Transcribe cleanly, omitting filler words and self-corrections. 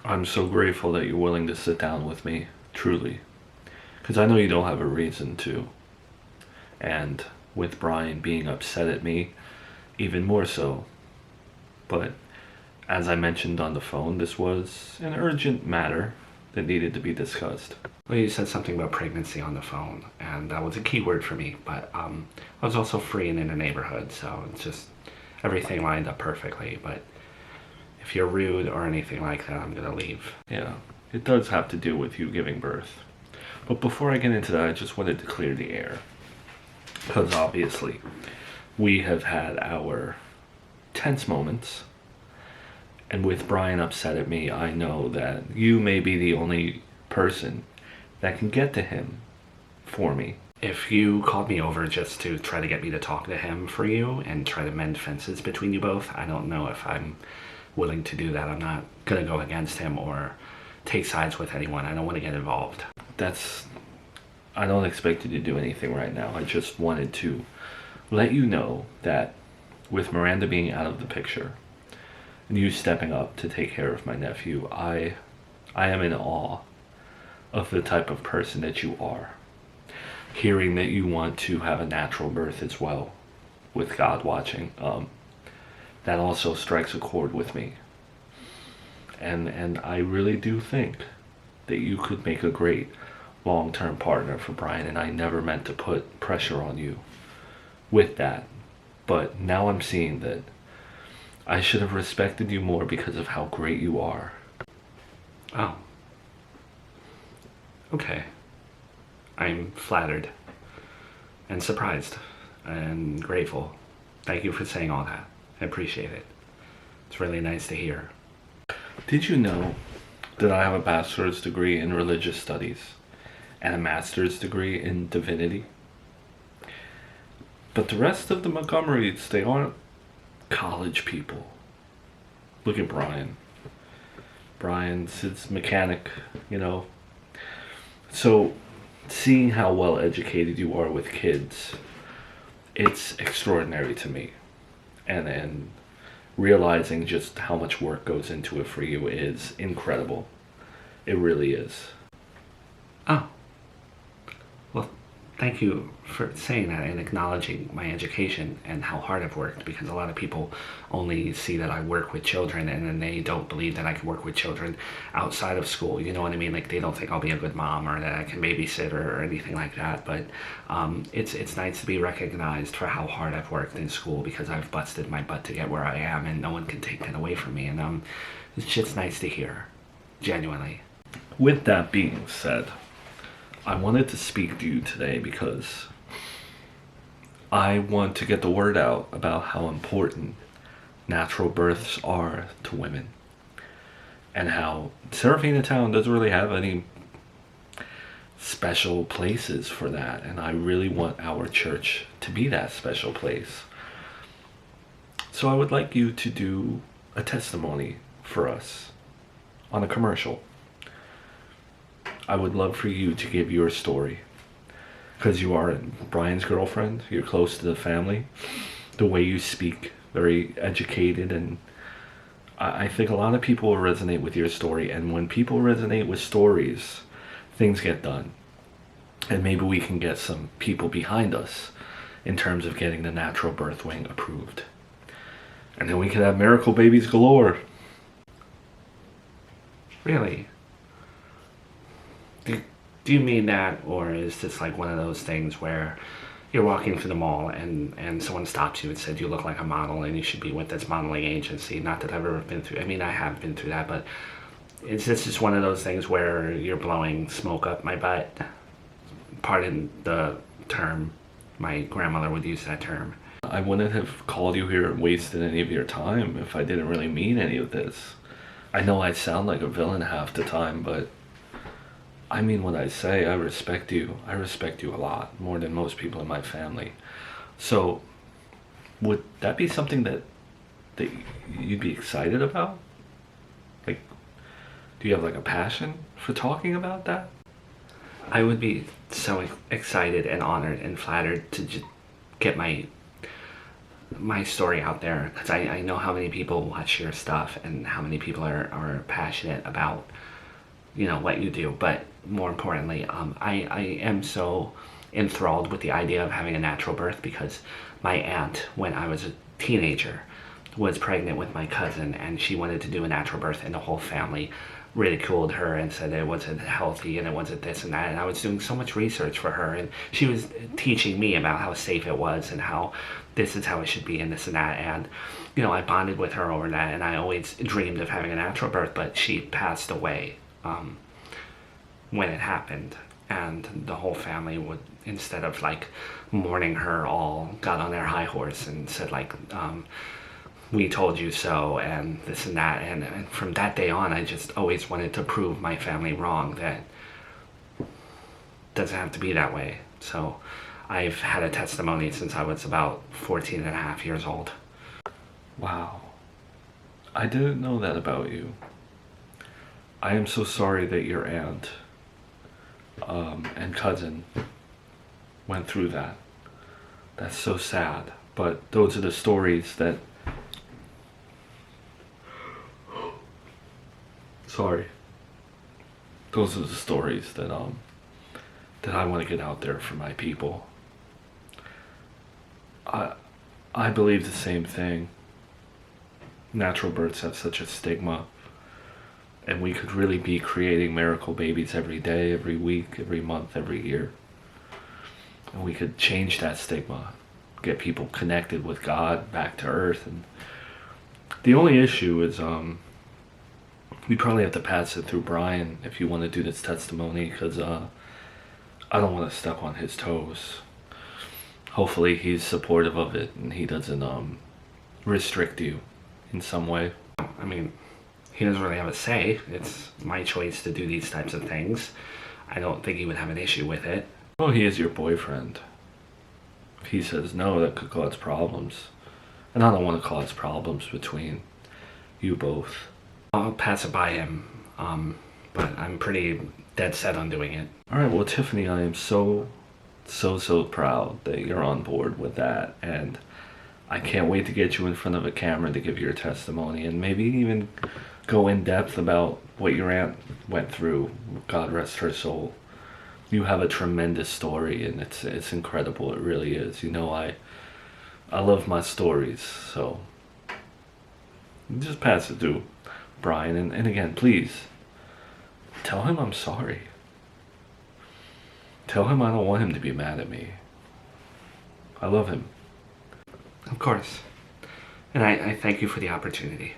I'm so grateful that you're willing to sit down with me, truly. Because I know you don't have a reason to. And with Brian being upset at me, even more so. But as I mentioned on the phone, this was an urgent matter that needed to be discussed. Well, you said something about pregnancy on the phone, and that was a key word for me. But I was also free and in the neighborhood, so it's just everything lined up perfectly. But if you're rude or anything like that, I'm gonna leave. Yeah, it does have to do with you giving birth. But before I get into that, I just wanted to clear the air. Because obviously, we have had our tense moments. And with Brian upset at me, I know that you may be the only person that can get to him for me. If you called me over just to try to get me to talk to him for you and try to mend fences between you both, I don't know if I'm willing to do that. I'm not gonna go against him or take sides with anyone. I don't want to get involved. I don't expect you to do anything right now. I just wanted to let you know that with Miranda being out of the picture and you stepping up to take care of my nephew, I am in awe of the type of person that you are. Hearing that you want to have a natural birth as well, with God watching, that also strikes a chord with me. And I really do think that you could make a great long-term partner for Brian, and I never meant to put pressure on you with that. But now I'm seeing that I should have respected you more because of how great you are. Oh. Okay. I'm flattered and surprised and grateful. Thank you for saying all that. I appreciate it. It's really nice to hear. Did you know that I have a bachelor's degree in religious studies and a master's degree in divinity? But the rest of the Montgomerys, they aren't college people. Look at Brian. Brian's his mechanic, you know. So seeing how well educated you are with kids, it's extraordinary to me. And realizing just how much work goes into it for you is incredible. It really is. Oh. Well, thank you for saying that and acknowledging my education and how hard I've worked, because a lot of people only see that I work with children and then they don't believe that I can work with children outside of school. You know what I mean? Like, they don't think I'll be a good mom or that I can babysit or anything like that. But it's nice to be recognized for how hard I've worked in school, because I've busted my butt to get where I am and no one can take that away from me. And it's just nice to hear, genuinely. With that being said, I wanted to speak to you today because I want to get the word out about how important natural births are to women, and how Serafina Town doesn't really have any special places for that, and I really want our church to be that special place. So I would like you to do a testimony for us on a commercial. I would love for you to give your story, because you are Brian's girlfriend, you're close to the family, the way you speak, very educated, and I think a lot of people will resonate with your story. And when people resonate with stories, things get done. And maybe we can get some people behind us in terms of getting the natural birth wing approved. And then we can have miracle babies galore. Really? Do you mean that, or is this like one of those things where you're walking through the mall and someone stops you and said you look like a model and you should be with this modeling agency? Not that I've ever been through, I mean, I have been through that, but is this just one of those things where you're blowing smoke up my butt? Pardon the term, my grandmother would use that term. I wouldn't have called you here and wasted any of your time if I didn't really mean any of this. I know I sound like a villain half the time, but I mean what I say. I respect you. I respect you a lot, more than most people in my family. So, would that be something that you'd be excited about? Like, do you have like a passion for talking about that? I would be so excited and honored and flattered to just get my my story out there, because I know how many people watch your stuff and how many people are passionate about, you know, what you do. But more importantly, I am so enthralled with the idea of having a natural birth because my aunt, when I was a teenager, was pregnant with my cousin, and she wanted to do a natural birth, and the whole family ridiculed her and said it wasn't healthy and it wasn't this and that. And I was doing so much research for her, and she was teaching me about how safe it was and how this is how it should be and this and that. And you know, I bonded with her over that, and I always dreamed of having a natural birth, but she passed away when it happened. And the whole family would, instead of like mourning her, all got on their high horse and said like, we told you so and this and that. And from that day on, I just always wanted to prove my family wrong, that it doesn't have to be that way. So I've had a testimony since I was about 14 and a half years old. Wow. I didn't know that about you. I am so sorry that your aunt and cousin went through that. That's so sad. But those are the stories that... Sorry. Those are the stories that I want to get out there for my people. I believe the same thing. Natural births have such a stigma, and we could really be creating miracle babies every day, every week, every month, every year. And we could change that stigma, get people connected with God, back to earth. And the only issue is we probably have to pass it through Brian if you want to do this testimony, because I don't want to step on his toes. Hopefully he's supportive of it and he doesn't restrict you in some way. I mean, he doesn't really have a say. It's my choice to do these types of things. I don't think he would have an issue with it. Well, he is your boyfriend. If he says no, that could cause problems. And I don't want to cause problems between you both. I'll pass it by him, but I'm pretty dead set on doing it. Alright, well, Tiffany, I am so proud that you're on board with that, and I can't wait to get you in front of a camera to give your testimony and maybe even go in depth about what your aunt went through. God rest her soul. You have a tremendous story, and it's incredible. It really is. You know, I love my stories, so just pass it through Brian, and again, please tell him I'm sorry. Tell him I don't want him to be mad at me. I love him. Of course. And I thank you for the opportunity.